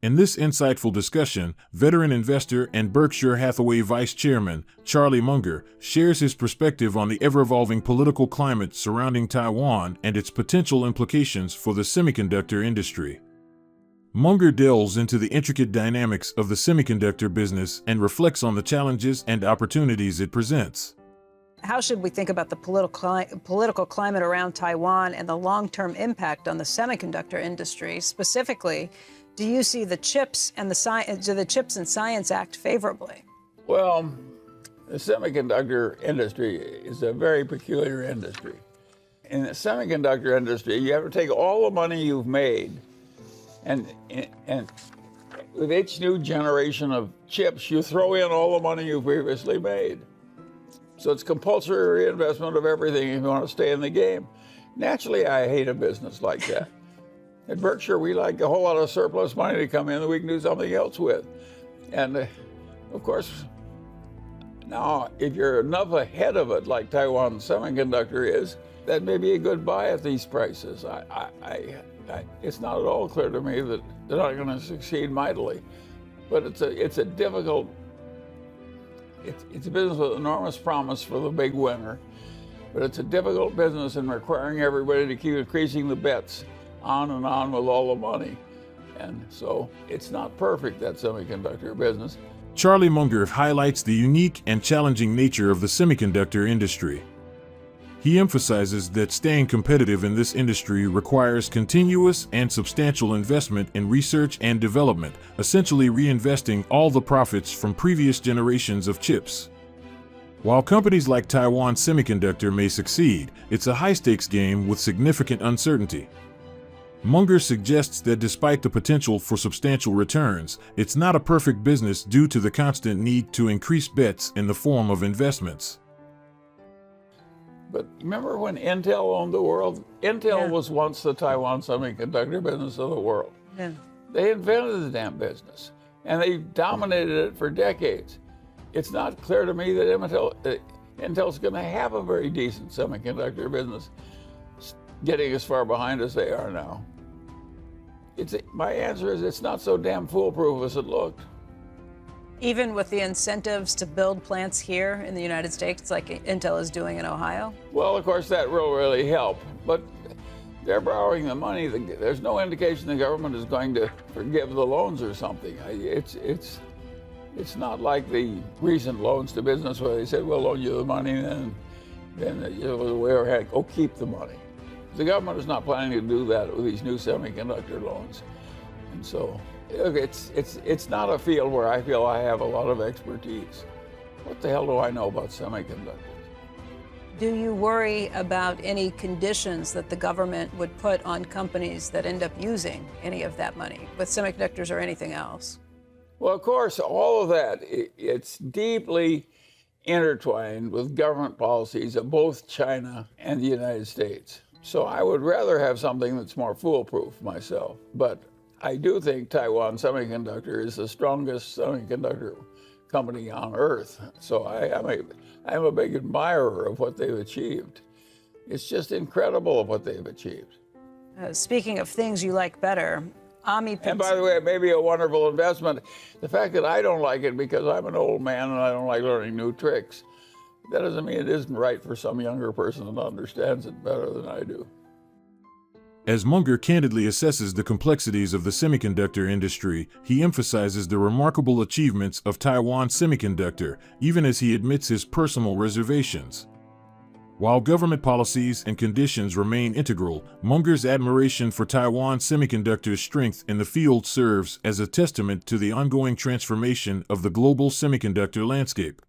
In this insightful discussion, veteran investor and Berkshire Hathaway Vice Chairman Charlie Munger shares his perspective on the ever-evolving political climate surrounding Taiwan and its potential implications for the semiconductor industry. Munger delves into the intricate dynamics of the semiconductor business and reflects on the challenges and opportunities it presents. How should we think about the political climate around Taiwan and the long-term impact on the semiconductor industry? Specifically, do you see the CHIPS and Science Act favorably? Well, the semiconductor industry is a very peculiar industry. In the semiconductor industry, you have to take all the money you've made, and with each new generation of chips, you throw in all the money you previously made. So it's compulsory reinvestment of everything if you want to stay in the game. Naturally, I hate a business like that. At Berkshire, we like a whole lot of surplus money to come in that we can do something else with. And of course, now, if you're enough ahead of it, like Taiwan Semiconductor is, that may be a good buy at these prices. It's not at all clear to me that they're not going to succeed mightily. But it's a difficult, it's a business with enormous promise for the big winner. But it's a difficult business in requiring everybody to keep increasing the bets on and on with all the money. And so it's not perfect, that semiconductor business. Charlie Munger highlights the unique and challenging nature of the semiconductor industry. He emphasizes that staying competitive in this industry requires continuous and substantial investment in research and development, essentially reinvesting all the profits from previous generations of chips. While companies like Taiwan Semiconductor may succeed, it's a high-stakes game with significant uncertainty. Munger suggests that despite the potential for substantial returns, it's not a perfect business due to the constant need to increase bets in the form of investments. But remember when Intel owned the world? Intel was once the Taiwan semiconductor business of the world. Yeah. They invented the damn business, and they dominated it for decades. It's not clear to me that Intel's going to have a very decent semiconductor business, getting as far behind as they are now. My answer is it's not so damn foolproof as it looked. Even with the incentives to build plants here in the United States, like Intel is doing in Ohio? Well, of course, that will really help, but they're borrowing the money. There's no indication the government is going to forgive the loans or something. It's not like the recent loans to business where they said, we'll loan you the money, and then it was a way of, go keep the money. The government is not planning to do that with these new semiconductor loans. And so it's not a field where I feel I have a lot of expertise. What the hell do I know about semiconductors? Do you worry about any conditions that the government would put on companies that end up using any of that money, with semiconductors or anything else? Well, of course, all of that, it's deeply intertwined with government policies of both China and the United States. So I would rather have something that's more foolproof myself. But I do think Taiwan Semiconductor is the strongest semiconductor company on earth. So I'm a big admirer of what they've achieved. It's just incredible what they've achieved. Speaking of things you like better, And by the way, it may be a wonderful investment. The fact that I don't like it because I'm an old man and I don't like learning new tricks, that doesn't mean it isn't right for some younger person that understands it better than I do. As Munger candidly assesses the complexities of the semiconductor industry, he emphasizes the remarkable achievements of Taiwan Semiconductor, even as he admits his personal reservations. While government policies and conditions remain integral, Munger's admiration for Taiwan Semiconductor's strength in the field serves as a testament to the ongoing transformation of the global semiconductor landscape.